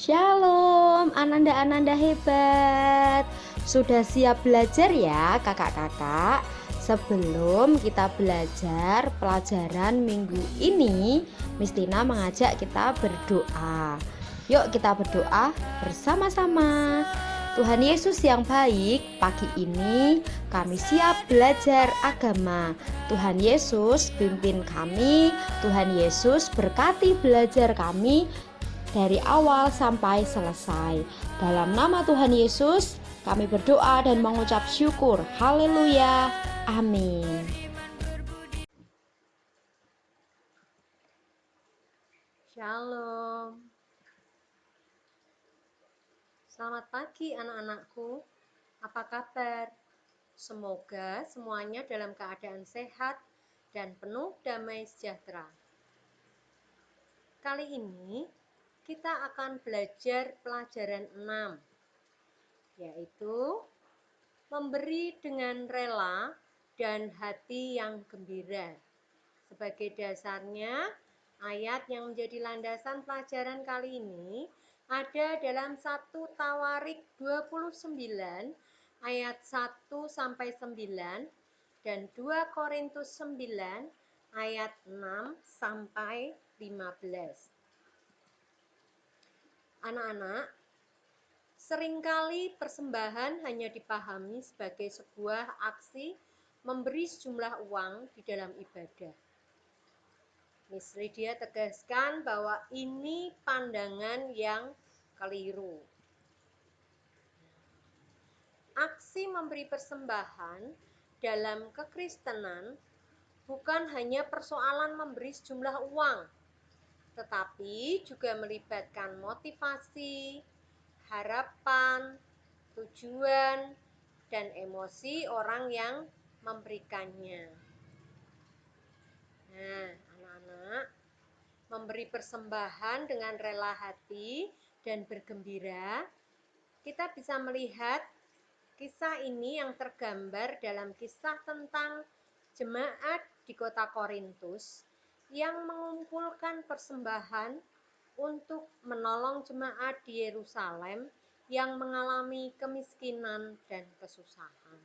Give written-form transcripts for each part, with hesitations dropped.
Shalom, Ananda-ananda hebat. Sudah siap belajar ya, kakak-kakak? Sebelum kita belajar pelajaran minggu ini, Miss Tina mengajak kita berdoa. Yuk kita berdoa bersama-sama. Tuhan Yesus yang baik, pagi ini kami siap belajar agama. Tuhan Yesus pimpin kami, Tuhan Yesus berkati belajar kami dari awal sampai selesai. Dalam nama Tuhan Yesus, kami berdoa dan mengucap syukur. Haleluya. Amin. Shalom. Selamat pagi anak-anakku. Apa kabar? Semoga semuanya dalam keadaan sehat dan penuh damai sejahtera. Kali ini kita akan belajar pelajaran 6, yaitu memberi dengan rela dan hati yang gembira. Sebagai dasarnya, ayat yang menjadi landasan pelajaran kali ini ada dalam 1 Tawarik 29 ayat 1 sampai 9 dan 2 Korintus 9 ayat 6 sampai 15. Anak-anak, seringkali persembahan hanya dipahami sebagai sebuah aksi memberi sejumlah uang di dalam ibadah. Miss Lydia tegaskan bahwa ini pandangan yang keliru. Aksi memberi persembahan dalam kekristenan bukan hanya persoalan memberi sejumlah uang, tetapi juga melibatkan motivasi, harapan, tujuan, dan emosi orang yang memberikannya. Nah, anak-anak, memberi persembahan dengan rela hati dan bergembira, kita bisa melihat kisah ini yang tergambar dalam kisah tentang jemaat di kota Korintus yang mengumpulkan persembahan untuk menolong jemaat di Yerusalem yang mengalami kemiskinan dan kesusahan.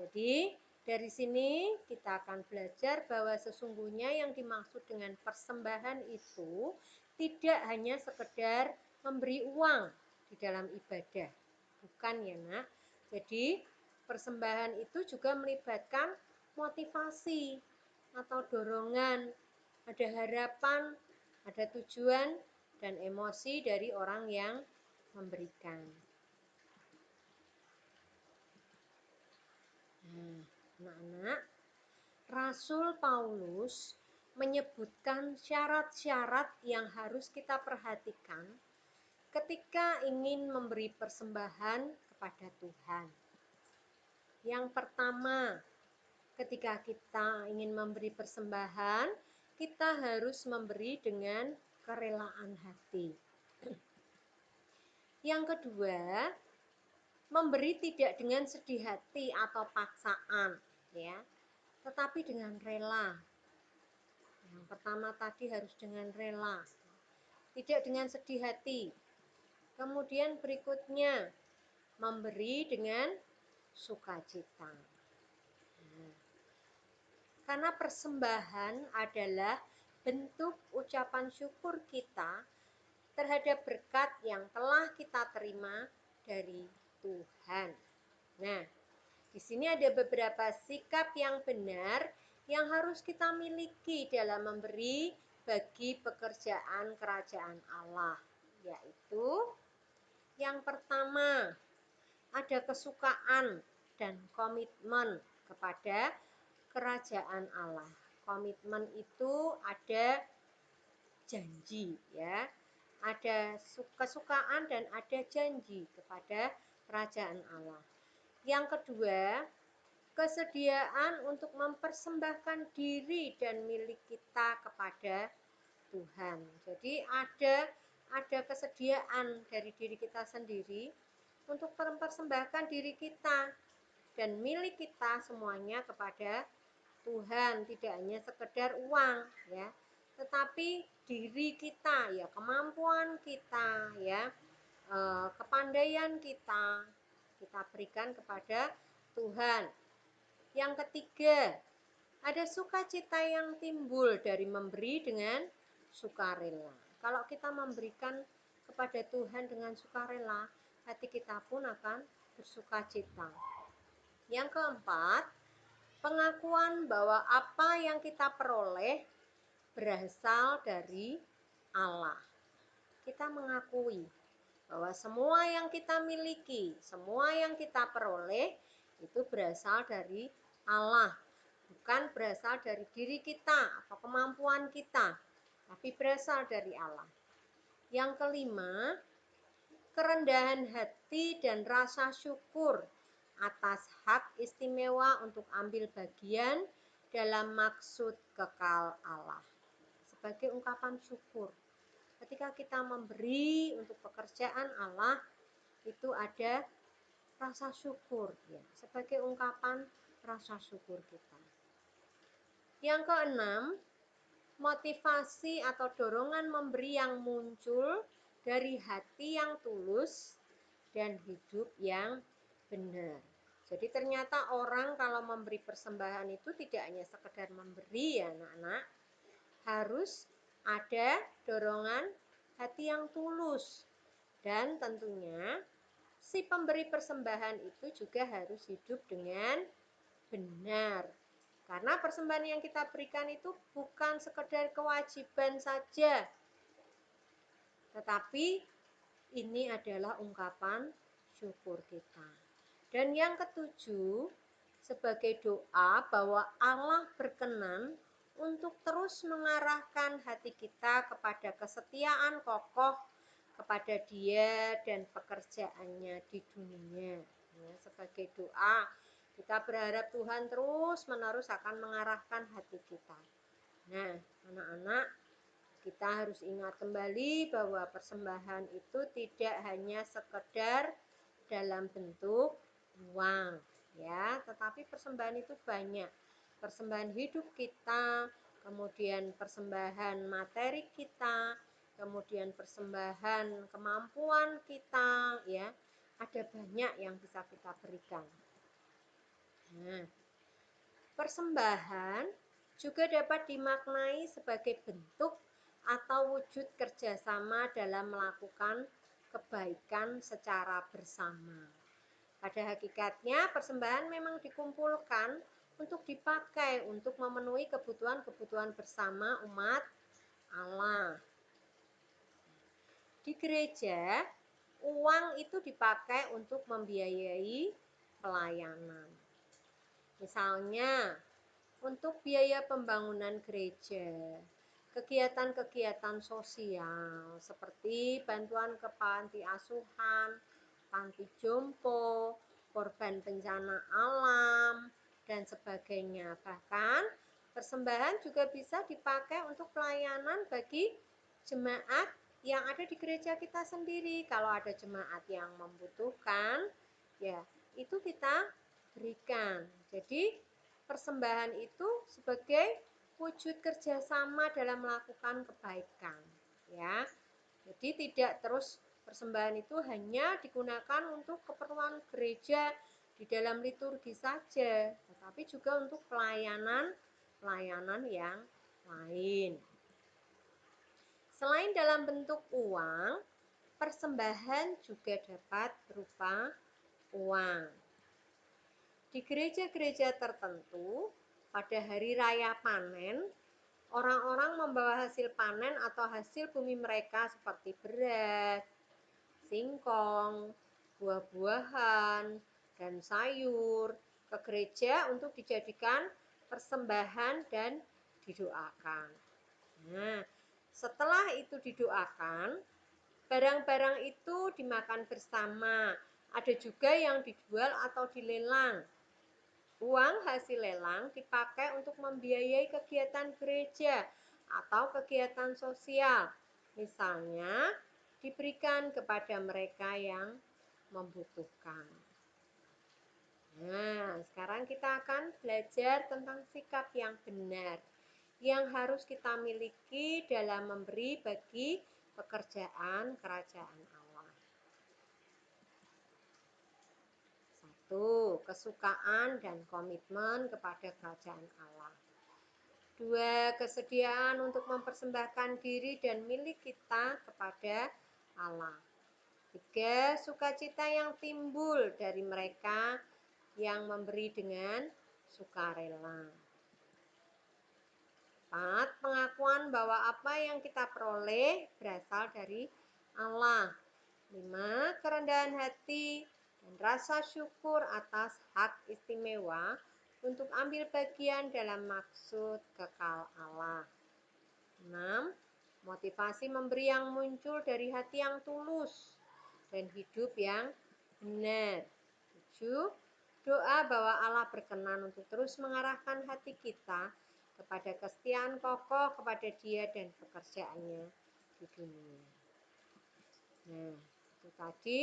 Jadi, dari sini kita akan belajar bahwa sesungguhnya yang dimaksud dengan persembahan itu tidak hanya sekedar memberi uang di dalam ibadah. Bukan ya, Nak. Jadi, persembahan itu juga melibatkan motivasi atau dorongan, ada harapan, ada tujuan, dan emosi dari orang yang memberikan. Nah, anak-anak, Rasul Paulus menyebutkan syarat-syarat yang harus kita perhatikan ketika ingin memberi persembahan kepada Tuhan. Yang pertama, ketika kita ingin memberi persembahan, kita harus memberi dengan kerelaan hati. Yang kedua, memberi tidak dengan sedih hati atau paksaan, ya, tetapi dengan rela. Yang pertama tadi harus dengan rela, tidak dengan sedih hati. Kemudian berikutnya, memberi dengan sukacita. Karena persembahan adalah bentuk ucapan syukur kita terhadap berkat yang telah kita terima dari Tuhan. Nah, di sini ada beberapa sikap yang benar yang harus kita miliki dalam memberi bagi pekerjaan kerajaan Allah, yaitu yang pertama, ada kesukaan dan komitmen kepada kerajaan Allah. Komitmen itu ada janji, ya. Ada kesukaan dan ada janji kepada kerajaan Allah. Yang kedua, kesediaan untuk mempersembahkan diri dan milik kita kepada Tuhan. Jadi ada kesediaan dari diri kita sendiri untuk mempersembahkan diri kita dan milik kita semuanya kepada Tuhan, tidak hanya sekedar uang, ya. tetapi diri kita, ya kemampuan kita, ya kepandaian kita berikan kepada Tuhan. Yang ketiga, ada sukacita yang timbul dari memberi dengan sukarela. Kalau kita memberikan kepada Tuhan dengan sukarela, hati kita pun akan bersukacita. Yang keempat, pengakuan bahwa apa yang kita peroleh berasal dari Allah. Kita mengakui bahwa semua yang kita miliki, semua yang kita peroleh itu berasal dari Allah, bukan berasal dari diri kita atau kemampuan kita, tapi berasal dari Allah. Yang kelima, kerendahan hati dan rasa syukur atas hak istimewa untuk ambil bagian dalam maksud kekal Allah. Sebagai ungkapan syukur, ketika kita memberi untuk pekerjaan Allah, itu ada rasa syukur, ya, sebagai ungkapan rasa syukur kita. Yang keenam, motivasi atau dorongan memberi yang muncul dari hati yang tulus dan hidup yang benar. Jadi ternyata orang kalau memberi persembahan itu tidak hanya sekedar memberi, ya anak-anak, harus ada dorongan hati yang tulus. Dan tentunya si pemberi persembahan itu juga harus hidup dengan benar. Karena persembahan yang kita berikan itu bukan sekedar kewajiban saja, tetapi ini adalah ungkapan syukur kita. Dan yang ketujuh, sebagai doa bahwa Allah berkenan untuk terus mengarahkan hati kita kepada kesetiaan kokoh kepada Dia dan pekerjaannya di dunia. Ya, sebagai doa, kita berharap Tuhan terus-menerus akan mengarahkan hati kita. Nah, anak-anak, kita harus ingat kembali bahwa persembahan itu tidak hanya sekedar dalam bentuk uang, ya, tetapi persembahan itu banyak. Persembahan hidup kita, kemudian persembahan materi kita, kemudian persembahan kemampuan kita, ya, ada banyak yang bisa kita berikan. Nah, persembahan juga dapat dimaknai sebagai bentuk atau wujud kerjasama dalam melakukan kebaikan secara bersama. Pada hakikatnya, persembahan memang dikumpulkan untuk dipakai untuk memenuhi kebutuhan-kebutuhan bersama umat Allah. Di gereja, uang itu dipakai untuk membiayai pelayanan. Misalnya, untuk biaya pembangunan gereja, kegiatan-kegiatan sosial seperti bantuan ke panti asuhan, panti jompo, korban bencana alam, dan sebagainya. Bahkan persembahan juga bisa dipakai untuk pelayanan bagi jemaat yang ada di gereja kita sendiri. Kalau ada jemaat yang membutuhkan, ya itu kita berikan. Jadi persembahan itu sebagai wujud kerjasama dalam melakukan kebaikan, ya. Jadi tidak terus persembahan itu hanya digunakan untuk keperluan gereja di dalam liturgi saja, tetapi juga untuk pelayanan yang lain. Selain dalam bentuk uang, persembahan juga dapat berupa uang. Di gereja-gereja tertentu, pada hari raya panen, orang-orang membawa hasil panen atau hasil bumi mereka seperti beras, singkong, buah-buahan, dan sayur ke gereja untuk dijadikan persembahan dan didoakan. Nah, setelah itu didoakan, barang-barang itu dimakan bersama. Ada juga yang dijual atau dilelang. Uang hasil lelang dipakai untuk membiayai kegiatan gereja atau kegiatan sosial. Misalnya, diberikan kepada mereka yang membutuhkan. Nah, sekarang kita akan belajar tentang sikap yang benar. yang harus kita miliki dalam memberi bagi pekerjaan kerajaan Allah. 1. Kesukaan dan komitmen kepada kerajaan Allah. 2. Kesediaan untuk mempersembahkan diri dan milik kita kepada Allah. 3. Sukacita yang timbul dari mereka yang memberi dengan sukarela. 4. Pengakuan bahwa apa yang kita peroleh berasal dari Allah. 5. Kerendahan hati dan rasa syukur atas hak istimewa untuk ambil bagian dalam maksud kekal Allah. 6. Motivasi memberi yang muncul dari hati yang tulus dan hidup yang benar. 7. Doa bahwa Allah berkenan untuk terus mengarahkan hati kita kepada kesetiaan kokoh kepada Dia dan pekerjaannya di dunia. Nah, itu tadi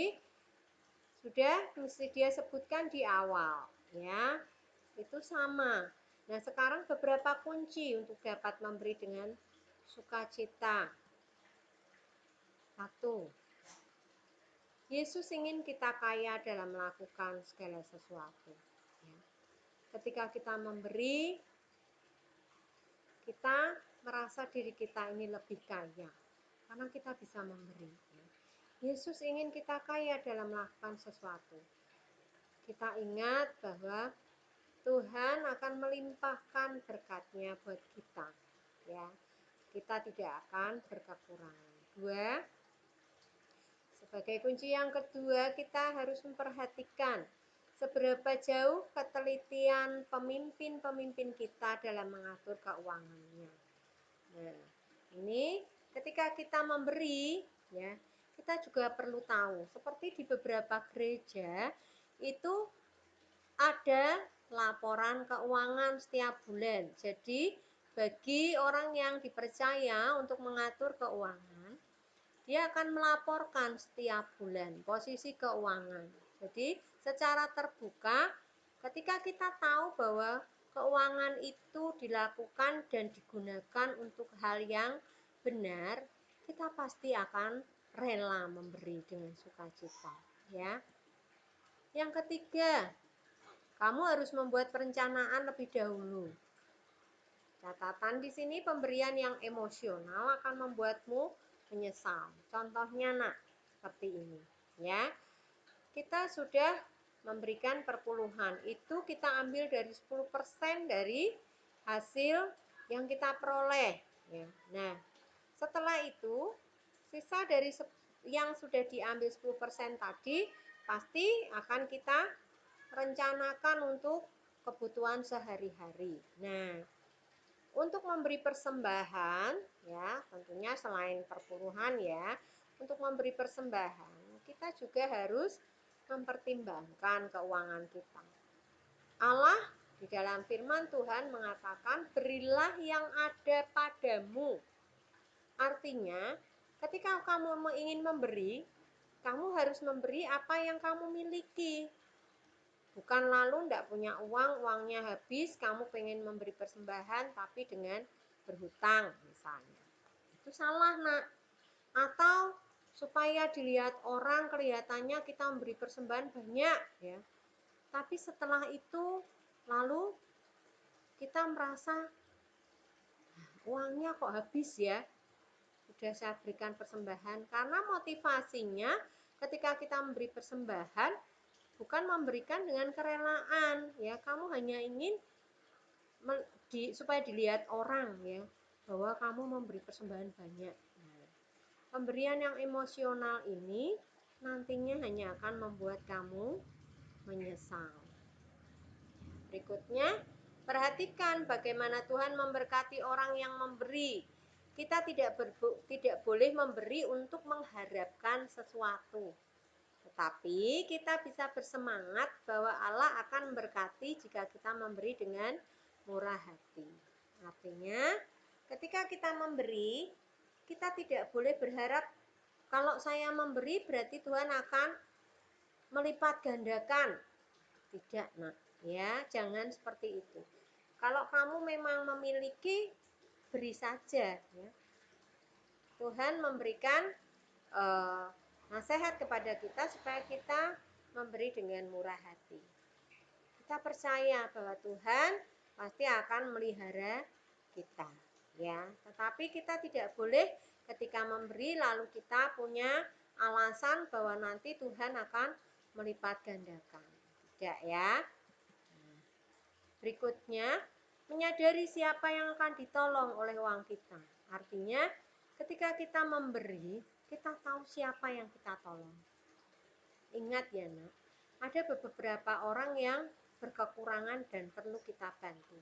sudah mesti dia sebutkan di awal, ya. Itu sama. Nah, sekarang beberapa kunci untuk dapat memberi dengan sukacita. 1. Yesus ingin kita kaya dalam melakukan segala sesuatu. Ya. Ketika kita memberi, kita merasa diri kita ini lebih kaya karena kita bisa memberi. Yesus ingin kita kaya dalam melakukan sesuatu. Kita ingat bahwa Tuhan akan melimpahkan berkat-Nya buat kita. Ya, kita tidak akan berkekurangan. 2. Sebagai kunci yang kedua, kita harus memperhatikan seberapa jauh ketelitian pemimpin-pemimpin kita dalam mengatur keuangannya. Nah, ini ketika kita memberi, ya, kita juga perlu tahu. Seperti di beberapa gereja itu ada laporan keuangan setiap bulan. Jadi, bagi orang yang dipercaya untuk mengatur keuangan, dia akan melaporkan setiap bulan posisi keuangan. Jadi, secara terbuka, ketika kita tahu bahwa keuangan itu dilakukan dan digunakan untuk hal yang benar, kita pasti akan rela memberi dengan sukacita, ya. Yang ketiga, kamu harus membuat perencanaan lebih dahulu. Catatan di sini, pemberian yang emosional akan membuatmu menyesal. Contohnya, nak, seperti ini, ya. Kita sudah memberikan perpuluhan, itu kita ambil dari 10% dari hasil yang kita peroleh, ya. Nah, setelah itu sisa dari yang sudah diambil 10% tadi pasti akan kita rencanakan untuk kebutuhan sehari-hari. Nah, untuk memberi persembahan, ya, tentunya selain perpuluhan, ya, untuk memberi persembahan, kita juga harus mempertimbangkan keuangan kita. Allah di dalam firman Tuhan mengatakan, berilah yang ada padamu. Artinya, ketika kamu ingin memberi, kamu harus memberi apa yang kamu miliki. Bukan lalu tidak punya uang, uangnya habis, kamu pengen memberi persembahan tapi dengan berhutang misalnya. Itu salah, nak. Atau supaya dilihat orang kelihatannya kita memberi persembahan banyak, ya. Tapi setelah itu lalu kita merasa uangnya kok habis, ya. Sudah saya berikan persembahan, karena motivasinya ketika kita memberi persembahan bukan memberikan dengan kerelaan, ya. Kamu hanya ingin supaya dilihat orang, ya, bahwa kamu memberi persembahan banyak. Nah, pemberian yang emosional ini nantinya hanya akan membuat kamu menyesal. Berikutnya, perhatikan bagaimana Tuhan memberkati orang yang memberi. Kita tidak boleh memberi untuk mengharapkan sesuatu. Tetapi kita bisa bersemangat bahwa Allah akan memberkati jika kita memberi dengan murah hati. Artinya, ketika kita memberi, kita tidak boleh berharap kalau saya memberi berarti Tuhan akan melipat gandakan. Tidak, nak, ya, jangan seperti itu. Kalau kamu memang memiliki, beri saja, ya. Tuhan memberikan nasihat kepada kita supaya kita memberi dengan murah hati. Kita percaya bahwa Tuhan pasti akan melihara kita, ya. Tetapi kita tidak boleh ketika memberi lalu kita punya alasan bahwa nanti Tuhan akan melipat gandakan. Tidak, ya. Berikutnya, menyadari siapa yang akan ditolong oleh uang kita. Artinya, ketika kita memberi, kita tahu siapa yang kita tolong. Ingat ya, Nak, ada beberapa orang yang berkekurangan dan perlu kita bantu.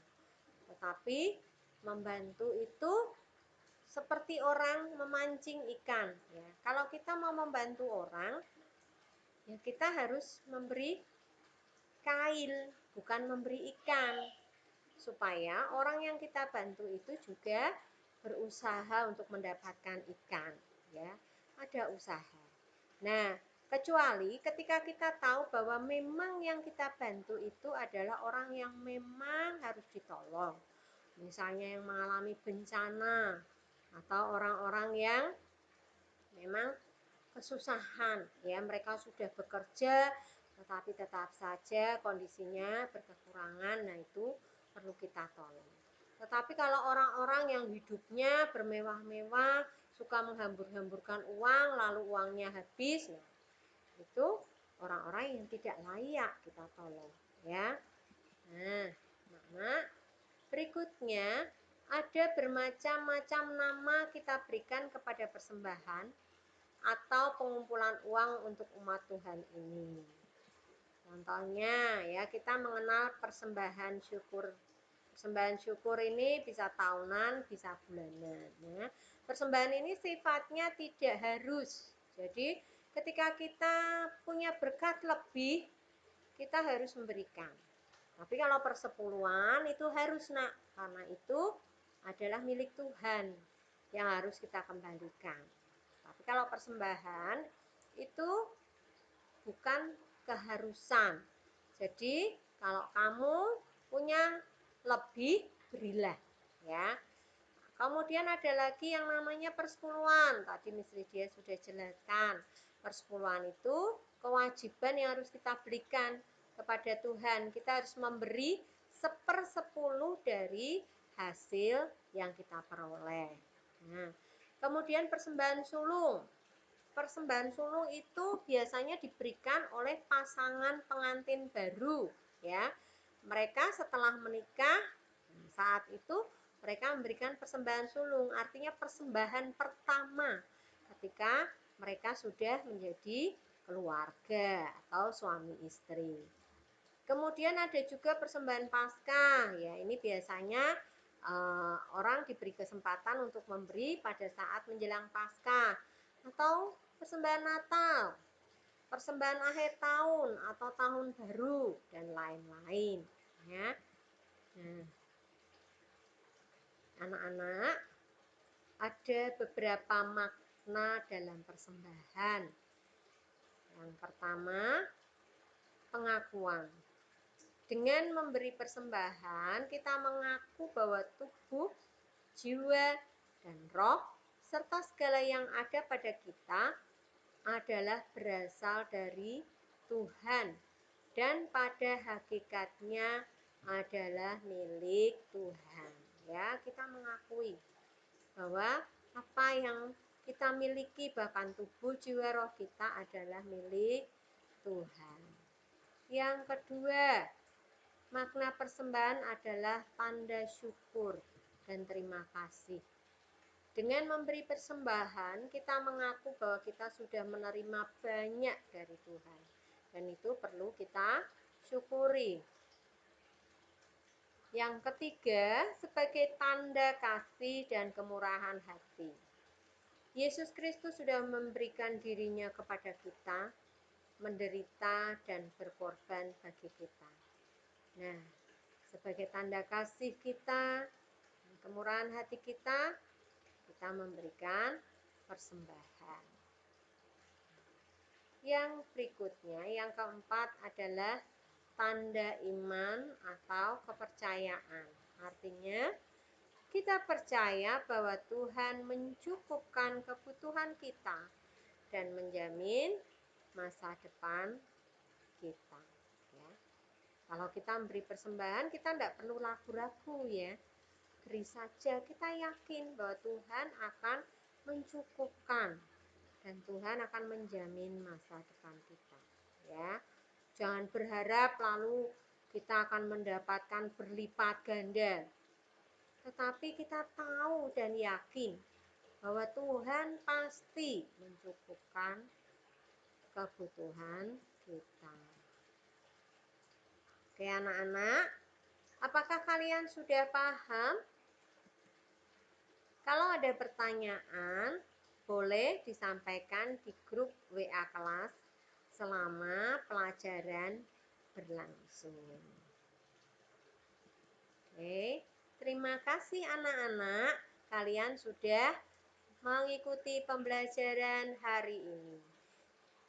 Tetapi membantu itu seperti orang memancing ikan, ya. Kalau kita mau membantu orang, ya kita harus memberi kail, bukan memberi ikan. Supaya orang yang kita bantu itu juga berusaha untuk mendapatkan ikan, ya. Ada usaha. Nah, kecuali ketika kita tahu bahwa memang yang kita bantu itu adalah orang yang memang harus ditolong. Misalnya yang mengalami bencana atau orang-orang yang memang kesusahan, ya, mereka sudah bekerja tetapi tetap saja kondisinya berkekurangan, nah itu perlu kita tolong. Tetapi kalau orang-orang yang hidupnya bermewah-mewah, suka menghambur-hamburkan uang lalu uangnya habis, nah, itu orang-orang yang tidak layak kita tolong, ya. Nah, Mama, berikutnya ada bermacam-macam nama kita berikan kepada persembahan atau pengumpulan uang untuk umat Tuhan ini. Contohnya, ya, kita mengenal persembahan syukur. Persembahan syukur ini bisa tahunan, bisa bulanan, ya. Persembahan ini sifatnya tidak harus. Jadi, ketika kita punya berkat lebih, kita harus memberikan. Tapi kalau persepuluhan itu harus, Nak, karena itu adalah milik Tuhan yang harus kita kembalikan. Tapi kalau persembahan itu bukan keharusan. Jadi kalau kamu punya lebih, berilah, ya. Kemudian ada lagi yang namanya persepuluhan. Tadi Miss Lydia sudah jelaskan. Persepuluhan itu kewajiban yang harus kita berikan kepada Tuhan. Kita harus memberi 1/10 dari hasil yang kita peroleh. Nah, kemudian persembahan sulung. Persembahan sulung itu biasanya diberikan oleh pasangan pengantin baru, ya. Mereka setelah menikah, saat itu mereka memberikan persembahan sulung, artinya persembahan pertama ketika mereka sudah menjadi keluarga atau suami istri. Kemudian ada juga persembahan Paskah, ya. Ini biasanya orang diberi kesempatan untuk memberi pada saat menjelang Paskah atau persembahan Natal, persembahan akhir tahun atau tahun baru dan lain-lain, ya. Nah, anak-anak, ada beberapa makna dalam persembahan. Yang pertama, pengakuan. Dengan memberi persembahan, kita mengaku bahwa tubuh, jiwa, dan roh, serta segala yang ada pada kita adalah berasal dari Tuhan dan pada hakikatnya adalah milik Tuhan. Ya, kita mengakui bahwa apa yang kita miliki, bahkan tubuh, jiwa, roh kita adalah milik Tuhan. Yang kedua, makna persembahan adalah tanda syukur dan terima kasih. Dengan memberi persembahan, kita mengaku bahwa kita sudah menerima banyak dari Tuhan. Dan itu perlu kita syukuri. Yang ketiga, sebagai tanda kasih dan kemurahan hati. Yesus Kristus sudah memberikan dirinya kepada kita, menderita dan berkorban bagi kita. Nah, sebagai tanda kasih kita, kemurahan hati kita memberikan persembahan. Yang berikutnya, yang keempat adalah tanda iman atau kepercayaan. Artinya, kita percaya bahwa Tuhan mencukupkan kebutuhan kita dan menjamin masa depan kita. Ya. Kalau kita memberi persembahan, kita tidak perlu ragu-ragu ya. Beri saja, kita yakin bahwa Tuhan akan mencukupkan dan Tuhan akan menjamin masa depan kita. Ya, jangan berharap lalu kita akan mendapatkan berlipat ganda. Tetapi kita tahu dan yakin bahwa Tuhan pasti mencukupkan kebutuhan kita. Oke anak-anak, apakah kalian sudah paham? Kalau ada pertanyaan, boleh disampaikan di grup WA kelas selama pelajaran berlangsung. Oke, terima kasih anak-anak, kalian sudah mengikuti pembelajaran hari ini.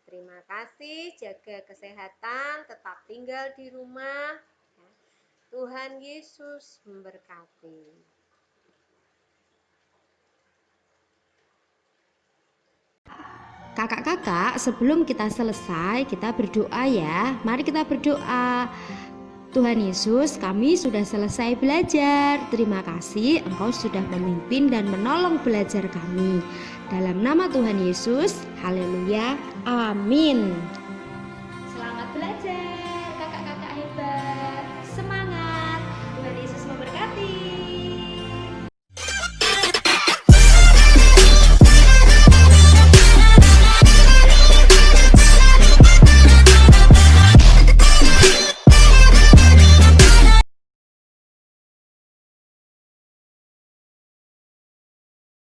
Terima kasih, jaga kesehatan, tetap tinggal di rumah. Tuhan Yesus memberkati. Kakak-kakak, sebelum kita selesai, kita berdoa ya. Mari kita berdoa. Tuhan Yesus, kami sudah selesai belajar. Terima kasih Engkau sudah memimpin dan menolong belajar kami. Dalam nama Tuhan Yesus, haleluya, amin. Selamat belajar, kakak-kakak hebat.